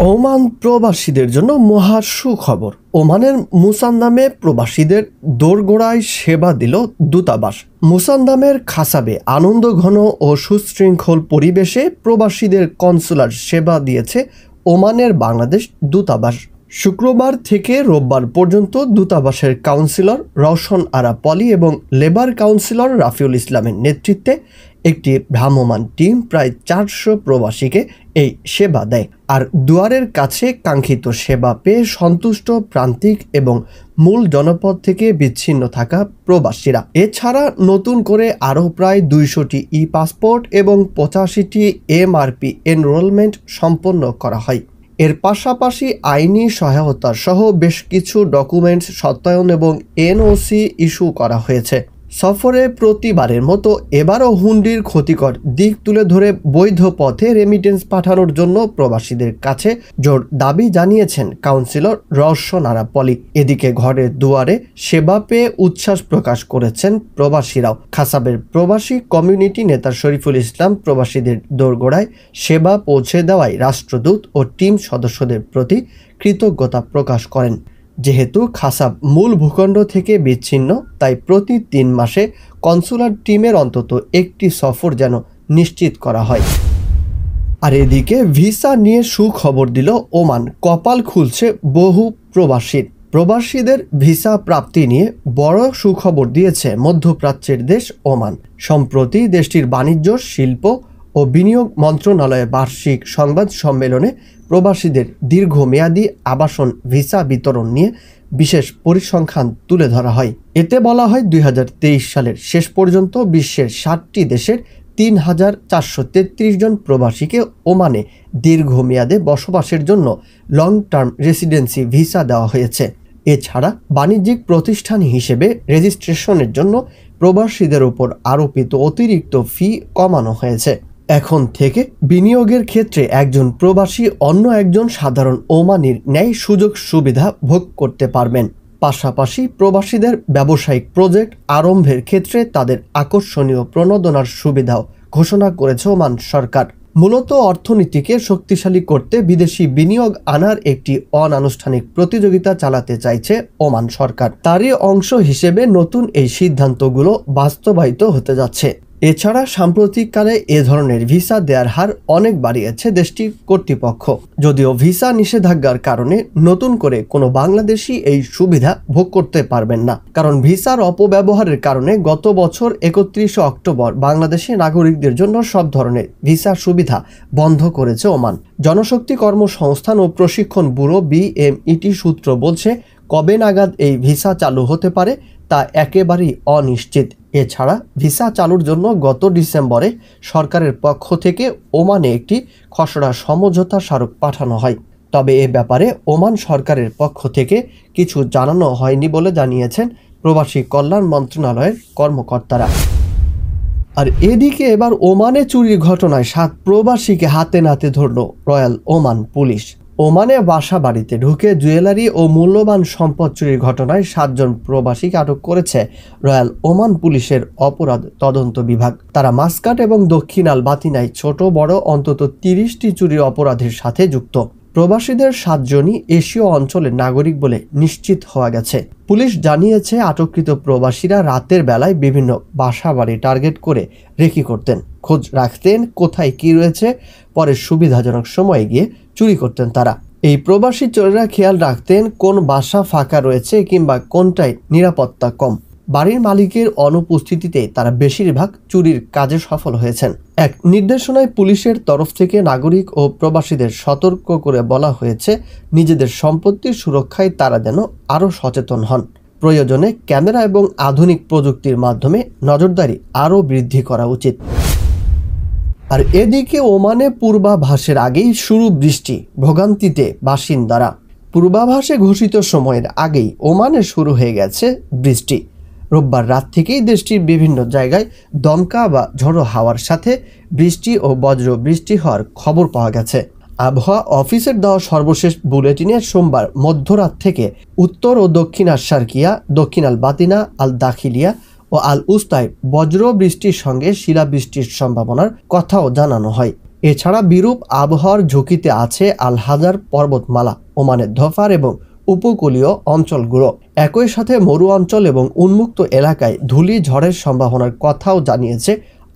Oman প্রবাসীদের জন্য মহা সুখবর। ওমানের মুসান্দামে প্রবাসীদের দোরগোড়ায় সেবা দিল দূতাবাস। মুসান্দামের খাসাবে আনন্দঘন ও সুশৃঙ্খল পরিবেশে প্রবাসীদের কনসুলার সেবা দিয়েছে ওমানের বাংলাদেশ দূতাবাস। শুক্রবার থেকে রোববার পর্যন্ত দূতাবাসের কাউন্সিলর রওশন আরা পলি এবং লেবার কাউন্সিলর রাফিউল ইসলামের নেতৃত্বে একটি ভ্রাম্যমাণ টিম প্রায় 400 প্রবাসীকে এই সেবা দেয়। আর দুয়ারের কাছে কাঙ্ক্ষিত সেবা পেয়ে সন্তুষ্ট প্রান্তিক এবং মূল জনপদ থেকে বিচ্ছিন্ন থাকা প্রবাসীরা। এছাড়া নতুন করে আরও প্রায় 200টি পাসপোর্ট এবং 85টি MRP এনরোলমেন্ট সম্পন্ন করা হয়। এর পাশাপাশি আইনি সহায়তা সহ বেশ কিছু ডকুমেন্টস সত্যায়ন এবং NOC ইস্যু করা হয়েছে। সফরে প্রতিবারের মতো এবারও হুন্ডির ক্ষতিকর দিক তুলে ধরে বৈধ পথে রেমিটেন্স পাঠানোর জন্য প্রবাসীদের কাছে জোর দাবি জানিয়েছেন কাউন্সিলর রওশন আরা পলি। এদিকে ঘরের দুয়ারে সেবা পেয়ে উচ্ছ্বাস প্রকাশ করেছেন প্রবাসীরাও। খাসাবের প্রবাসী কমিউনিটি নেতা শরীফুল ইসলাম প্রবাসীদের দোরগোড়ায় সেবা পৌঁছে দেওয়ায় রাষ্ট্রদূত ও টিম সদস্যদের প্রতি কৃতজ্ঞতা প্রকাশ করেন। যেহেতু খাসাব মূল ভূখণ্ড থেকে বিচ্ছিন্ন, তাই প্রতি 3 মাসে কনসুলার টিমের অন্তত একটি সফর যেন নিশ্চিত করা হয়। আর এদিকে ভিসা নিয়ে সুখবর দিল ওমান। কপাল খুলছে বহু প্রবাসীদের ভিসা প্রাপ্তি নিয়ে বড় সুখবর দিয়েছে মধ্যপ্রাচ্যের দেশ ওমান। সম্প্রতি দেশটির বাণিজ্য, শিল্প ও বিনিয়োগ মন্ত্রণালয়ের বার্ষিক সংবাদ সম্মেলনে প্রবাসীদের দীর্ঘমেয়াদী আবাসন ভিসা বিতরণ নিয়ে বিশেষ পরিসংখ্যান তুলে ধরা হয়। এতে বলা হয় 2023 সালের শেষ পর্যন্ত বিশ্বের 60টি দেশের 3433 জন প্রবাসীকে ওমানে দীর্ঘমেয়াদে বসবাসের জন্য লং টার্ম রেসিডেন্সি ভিসা দেওয়া হয়েছে। এছাড়া বাণিজ্যিক প্রতিষ্ঠান হিসেবে রেজিস্ট্রেশনের জন্য প্রবাসীদের উপর আরোপিত অতিরিক্ত ফি কমানো হয়েছে। এখন থেকে বিনিয়োগের ক্ষেত্রে একজন প্রবাসী অন্য একজন সাধারণ ওমানির ন্যায় সুযোগ সুবিধা ভোগ করতে পারবেন। পাশাপাশি প্রবাসীদের ব্যবসায়িক প্রজেক্ট আরম্ভের ক্ষেত্রে তাদের আকর্ষণীয় প্রণোদনার সুবিধাও ঘোষণা করেছে ওমান সরকার। মূলত অর্থনীতিকে শক্তিশালী করতে বিদেশি বিনিয়োগ আনার একটি অনানুষ্ঠানিক প্রতিযোগিতা চালাতে চাইছে ওমান সরকার। তারই অংশ হিসেবে নতুন এই সিদ্ধান্তগুলো বাস্তবায়িত হতে যাচ্ছে। এছাড়া সাম্প্রতিককালে এ ধরনের ভিসা দেওয়ার হার অনেক বাড়িয়েছে দেশটির কর্তৃপক্ষ। যদিও ভিসা নিষেধাজ্ঞার কারণে নতুন করে কোনো বাংলাদেশি এই সুবিধা ভোগ করতে পারবেন না, কারণ ভিসার অপব্যবহারের কারণে গত বছর 31 অক্টোবর বাংলাদেশি নাগরিকদের জন্য সব ধরনের ভিসা সুবিধা বন্ধ করেছে ওমান। জনশক্তি কর্মসংস্থান ও প্রশিক্ষণ ব্যুরো BMET সূত্র বলছে, কবে নাগাদ এই ভিসা চালু হতে পারে তা একেবারেই অনিশ্চিত। এছাড়া ভিসা চালুর জন্য গত ডিসেম্বরে সরকারের পক্ষ থেকে ওমানে একটি খসড়া সমঝোতা স্মারক পাঠানো হয়। তবে এ ব্যাপারে ওমান সরকারের পক্ষ থেকে কিছু জানানো হয়নি বলে জানিয়েছেন প্রবাসী কল্যাণ মন্ত্রণালয়ের কর্মকর্তারা। আর এদিকে এবার ওমানে চুরির ঘটনায় 7 প্রবাসীকে হাতে নাতে ধরল রয়্যাল ওমান পুলিশ। ওমানে বাসা বাড়িতে ঢুকে জুয়েলারি ও মূল্যবান সম্পদ চুরির ঘটনায় 7 জন প্রবাসীকে আটক করেছে রয়্যাল ওমান পুলিশের অপরাধ তদন্ত বিভাগ। তারা মাস্কাট এবং দক্ষিণ আল বাতিনায় ছোট বড় অন্তত 30টি চুরির অপরাধের সাথে যুক্ত। প্রবাসীদের 7 জনই এশীয় অঞ্চলের নাগরিক বলে নিশ্চিত হওয়া গেছে। পুলিশ জানিয়েছে, আটককৃত প্রবাসীরা রাতের বেলায় বিভিন্ন বাসা বাড়ি টার্গেট করে রেকি করতেন, খোঁজ রাখতেন কোথায় কি রয়েছে, পরে সুবিধাজনক সময়ে গিয়ে চুরি করতেন তারা। এই প্রবাসী চোরেরা খেয়াল রাখতেন কোন বাসা ফাঁকা রয়েছে কিংবা কোনটায় নিরাপত্তা কম। বাড়ির মালিকের অনুপস্থিতিতে তারা বেশিরভাগ চুরির কাজে সফল হয়েছেন। এক নির্দেশনায় পুলিশের তরফ থেকে নাগরিক ও প্রবাসীদের সতর্ক করে বলা হয়েছে, নিজেদের সম্পত্তির সুরক্ষায় তারা যেন আরও সচেতন হন। প্রয়োজনে ক্যামেরা এবং আধুনিক প্রযুক্তির মাধ্যমে নজরদারি আরও বৃদ্ধি করা উচিত। আর এদিকে ওমানে পূর্বাভাসের আগেই শুরু বৃষ্টি, ভোগান্তিতে বাসিন্দারা। পূর্বাভাসে ঘোষিত সময়ের আগেই ওমানে শুরু হয়ে গেছে বৃষ্টি। রোববার রাত থেকেই দেশটির বিভিন্ন জায়গায় দমকা বা ঝড়ো হাওয়ার সাথে বৃষ্টি ও বজ্র বৃষ্টি হওয়ার খবর পাওয়া গেছে। আবহাওয়া অফিসের দেওয়া সর্বশেষ বুলেটিনে সোমবার মধ্যরাত থেকে উত্তর ও দক্ষিণ আশারকিয়া, দক্ষিণ আল বাতিনা, আল দাখিলিয়া ও আল উস্তায় বজ্র বৃষ্টির সঙ্গে শিলাবৃষ্টির সম্ভাবনার কথাও জানানো হয়। এছাড়া বিরূপ আবহাওয়ার ঝুঁকিতে আছে আল হাজার পর্বতমালা, ওমানের ধফার এবং উপকূলীয় অঞ্চলগুলো। একই সাথে মরু অঞ্চল এবং উন্মুক্ত এলাকায় ধূলি ঝড়ের সম্ভাবনার কথাও জানিয়েছে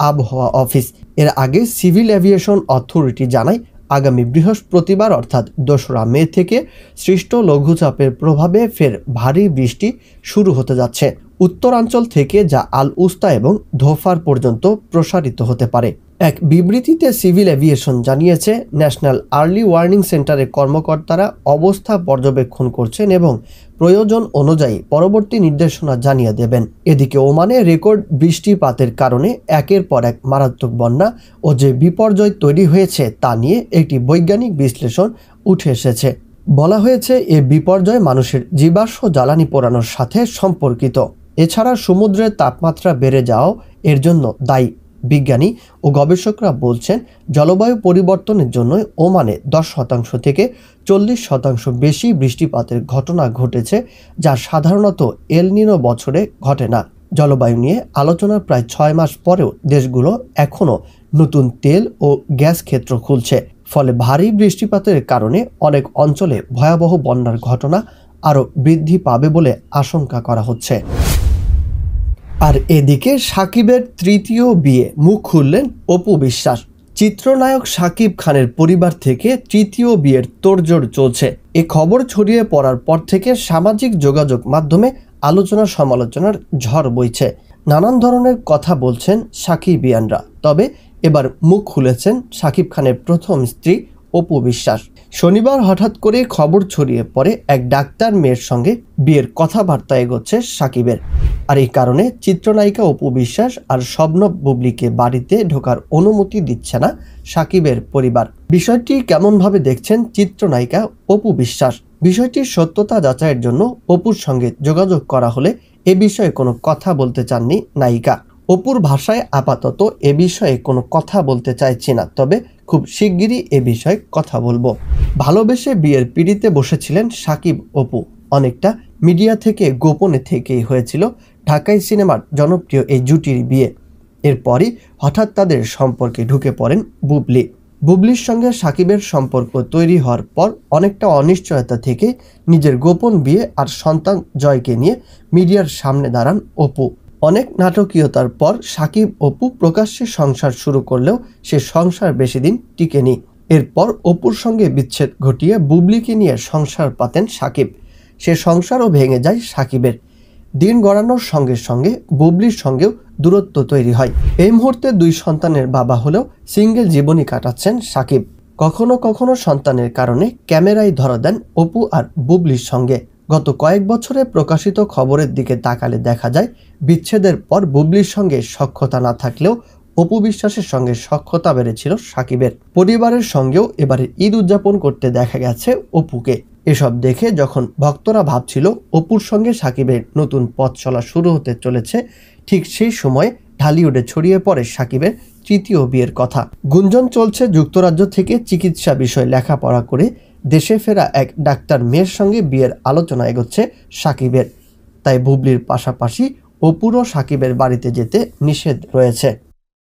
আবহাওয়া অফিস। এর আগে সিভিল এভিয়েশন অথরিটি জানায়, আগামী বৃহস্পতিবার অর্থাৎ 2রা মে থেকে সৃষ্ট লঘুচাপের প্রভাবে ফের ভারী বৃষ্টি শুরু হতে যাচ্ছে। উত্তরাঞ্চল থেকে যা আল উস্তা এবং ধোফার পর্যন্ত প্রসারিত হতে পারে। এক বিবৃতিতে সিভিল এভিয়েশন জানিয়েছে, ন্যাশনাল আর্লি ওয়ার্নিং সেন্টারের কর্মকর্তারা অবস্থা পর্যবেক্ষণ করছেন এবং প্রয়োজন অনুযায়ী পরবর্তী নির্দেশনা জানিয়ে দেবেন। এদিকে ওমানে রেকর্ড বৃষ্টিপাতের কারণে একের পর এক মারাত্মক বন্যা ও যে বিপর্যয় তৈরি হয়েছে তা নিয়ে একটি বৈজ্ঞানিক বিশ্লেষণ উঠে এসেছে। বলা হয়েছে, এ বিপর্যয় মানুষের জীবাশ্ম জ্বালানি পোড়ানোর সাথে সম্পর্কিত। এছাড়া সমুদ্রের তাপমাত্রা বেড়ে যাওয়াও এর জন্য দায়ী। বিজ্ঞানী ও গবেষকরা বলছেন, জলবায়ু পরিবর্তনের জন্য ওমানে 10% থেকে 40% বেশি বৃষ্টিপাতের ঘটনা ঘটেছে, যা সাধারণত এল নিনো বছরে ঘটে না। জলবায়ু নিয়ে আলোচনার প্রায় 6 মাস পরেও দেশগুলো এখনও নতুন তেল ও গ্যাস ক্ষেত্র খুলছে। ফলে ভারী বৃষ্টিপাতের কারণে অনেক অঞ্চলে ভয়াবহ বন্যার ঘটনা আরও বৃদ্ধি পাবে বলে আশঙ্কা করা হচ্ছে। আর এদিকে সাকিবের তৃতীয় বিয়ে, মুখ খুললেন অপু বিশ্বাস। চিত্রনায়ক সাকিব খানের পরিবার থেকে তৃতীয় বিয়ের তোড়জোড় চলছে। এ খবর ছড়িয়ে পড়ার পর থেকে সামাজিক যোগাযোগ মাধ্যমে আলোচনা সমালোচনার ঝড় বইছে। নানান ধরনের কথা বলছেন সাকিবিয়ানরা। তবে এবার মুখ খুলেছেন সাকিব খানের প্রথম স্ত্রী অপু বিশ্বাস। শনিবার হঠাৎ করে খবর ছড়িয়ে পড়ে এক ডাক্তার মেয়ের সঙ্গে বিয়ের কথাবার্তা এগোচ্ছে সাকিবের। আর এই কারণে চিত্রনায়িকা অপু বিশ্বাস আর শবনম বুবলিকে বাড়িতে ঢোকার অনুমতি দিচ্ছে না সাকিবের পরিবার। বিষয়টি কেমনভাবে দেখছেন চিত্রনায়িকা অপু বিশ্বাস? বিষয়টির সত্যতা যাচাইয়ের জন্য অপুর সঙ্গে যোগাযোগ করা হলে এ বিষয়ে কোনো কথা বলতে চাননি নায়িকা। অপুর ভাষায় আপাতত এ বিষয়ে কোনো কথা বলতে চাইছি না, তবে খুব শিগগিরই এ বিষয়ে কথা বলবো। ভালোবেসে বিয়ের পিঁড়িতে বসেছিলেন সাকিব অপু। অনেকটা মিডিয়া থেকে গোপনে থেকেই হয়েছিল ঢাকাই সিনেমার জনপ্রিয় এই জুটির বিয়ে। এরপরই হঠাৎ তাদের সম্পর্কে ঢুকে পড়েন বুবলি। বুবলির সঙ্গে সাকিবের সম্পর্ক তৈরি হওয়ার পর অনেকটা অনিশ্চয়তা থেকে নিজের গোপন বিয়ে আর সন্তান জয়কে নিয়ে মিডিয়ার সামনে দাঁড়ান অপু। অনেক নাটকীয়তার পর সাকিব অপু প্রকাশ্যে সংসার শুরু করলেও সে সংসার বেশি দিন টিকেনি। এরপর অপুর সঙ্গে বিচ্ছেদ ঘটিয়ে বুবলিকে নিয়ে সংসার পাতেন সাকিব। সে সংসারও ভেঙে যায় সাকিবের। দিন গড়ানোর সঙ্গে সঙ্গে বুবলির সঙ্গেও দূরত্ব তৈরি হয়। এই মুহূর্তে 2 সন্তানের বাবা হলেও সিঙ্গেল জীবনই কাটাচ্ছেন সাকিব। কখনো কখনো সন্তানের কারণে ক্যামেরায় ধরা দেন অপু আর বুবলির সঙ্গে। গত কয়েক বছরে প্রকাশিত খবরের দিকে তাকালে দেখা যায়, বিচ্ছেদের পর বুবলির সঙ্গে সখ্যতা না থাকলেও অপু বিশ্বাসের সঙ্গে সখ্যতা বেড়েছিল সাকিবের। পরিবারের সঙ্গেও এবারে ঈদ উদযাপন করতে দেখা গেছে অপুকে। এসব দেখে যখন ভক্তরা ভাবছিল অপুর সঙ্গে সাকিবের নতুন পথ চলা শুরু হতে চলেছে, ঠিক সেই সময় ঢালিউডে ছড়িয়ে পড়ে সাকিবের তৃতীয় বিয়ের কথা। গুঞ্জন চলছে যুক্তরাজ্য থেকে চিকিৎসা বিষয়ে লেখাপড়া করে দেশে ফেরা এক ডাক্তার মেয়ের সঙ্গে বিয়ের আলোচনা এগোচ্ছে সাকিবের। তাই বুবলির পাশাপাশি অপুরও সাকিবের বাড়িতে যেতে নিষেধ রয়েছে।